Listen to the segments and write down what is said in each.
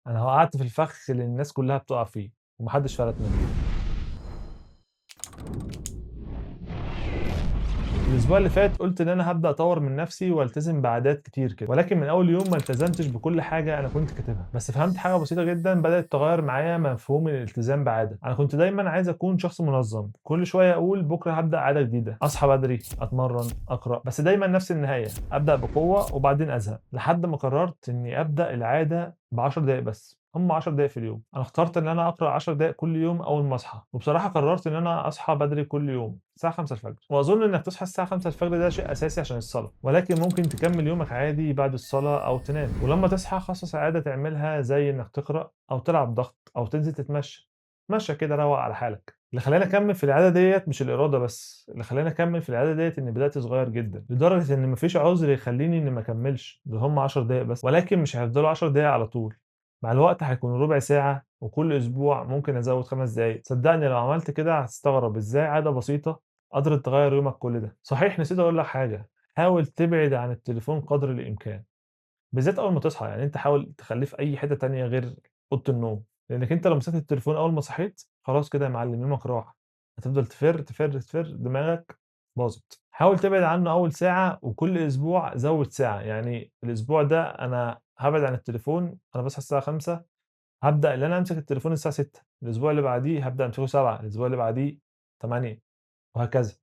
أنا وقعت في الفخ اللي الناس كلّها بتقع فيه، وما حدش فلت منه. الأسبوع اللي فات قُلت إن أنا هابدأ أطوّر من نفسي والتزم بعادات كتير كده، ولكن من أول يوم ما التزمتش بكل حاجة أنا كنت كاتبها، بس فهمت حاجة بسيطة جدًا بدأت تغيّر معايا مفهوم الالتزام بعادة. أنا كنت دايمًا عايز أكون شخص منظم، كل شوية أقول بكرة هابدأ عادة جديدة، أصحى بدري، أتمرن، أقرأ، بس دايمًا نفس النهاية، أبدأ بقوة وبعدين أزهق، لحد ما قررت إني أبدأ العادة ب10 دقايق بس. هم 10 دقايق في اليوم. أنا اخترت إن أنا أقرأ 10 دقايق كل يوم أول ما أصحى، وبصراحة قررت إن أنا أصحى بدري كل يوم الساعة 5:00 وأظن إنك تصحى الساعة 5:00 ده شيء أساسي عشان الصلاة، ولكن ممكن تكمل يومك عادي بعد الصلاة أو تنام، ولمّا تصحى خصص عادة تعملها زي إنك تقرأ أو تلعب ضغط أو تنزل تتمشى، اتمشى كده روّق على حالك. اللي خلّاني أكمل في العادة ديّة مش الإرادة بس، اللي خلّاني أكمل في العادة ديّة إني بدأت صغير جدًا، لدرجة إن ما فيش عذر يخلّيني إني ما أكملش، ده هم 10 دقايق بس، ولكن مش هيفضلوا 10 دقايق على طول. مع الوقت هيكونوا ربع ساعة، وكل أسبوع ممكن أزوّد 5 دقايق. صدّقني لو عملت كده هتستغرب إزاي عادة بسيطة قدرت تغيّر يومك كل ده. صحيح نسيت أقول لك حاجة، حاول تبعد عن التليفون قدر الإمكان، بالذات أول ما تصحى، يعني أنت حاول تخلّيه في أي حتة تانية غير أوضة النوم، لإنّك أنت لو مسكت التليفون أول ما صحيت، خلاص كده يا معلم يومك راح، هتفضل تفِر، تفِر، تفِر، دماغك باظت. حاول تبعد عنه أول ساعة، وكل أسبوع زوّد ساعة، يعني الأسبوع ده أنا هابعد عن التليفون، أنا باصحى الساعة 5:00 هابدأ إن أنا أمسك التليفون الساعة 18:00 الأسبوع اللي بعديه هابدأ أمسكه 19:00 الأسبوع اللي بعديه 20:00 وهكذا.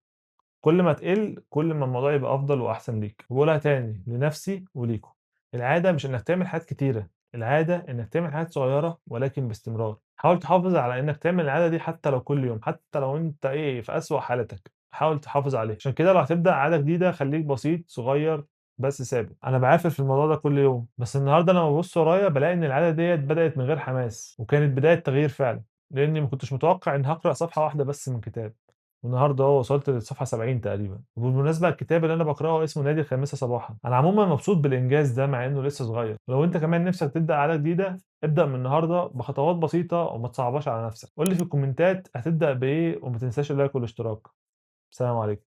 كل ما تقِل، كل ما الموضوع يبقى أفضل وأحسن ليك. وباقولها تاني لنفسي وليكم، العادة مش إنك تعمل حاجات كتيرة، العادة إنك تعمل حاجات صغيرة ولكن باستمرار. حاول تحافظ على إنك تعمل العادة دي حتى لو كل يوم، حتى لو أنت في أسوأ حالاتك، حاول تحافظ عليها. عشان كده لو هتبدأ عادة جديدة خلّيك بسيط، صغير، بس ثابت. أنا باعافر في الموضوع ده كل يوم، بس النهارده لمّا بابُص ورايا بالاقي إن العادة ديّة بدأت من غير حماس، وكانت بداية تغيير فعلًا، لإني ما كنتش متوقع إني هاقرأ صفحة واحدة بس من كتاب. والنهارده أهو وصلت للصفحة 70 تقريبًا، وبالمناسبة الكتاب اللي أنا باقراه اسمه نادي الخامسة صباحًا. أنا عمومًا مبسوط بالإنجاز ده مع إنه لسه صغير، ولو أنت كمان نِفْسك تبدأ عادة جديدة، ابدأ من النهارده بخطوات بسيطة وما تصعبهاش على نَفْسك. قُل لي في الكومنتات هتبدأ بإيه وما تنساش اللايك والاشتراك. سلام عليكم.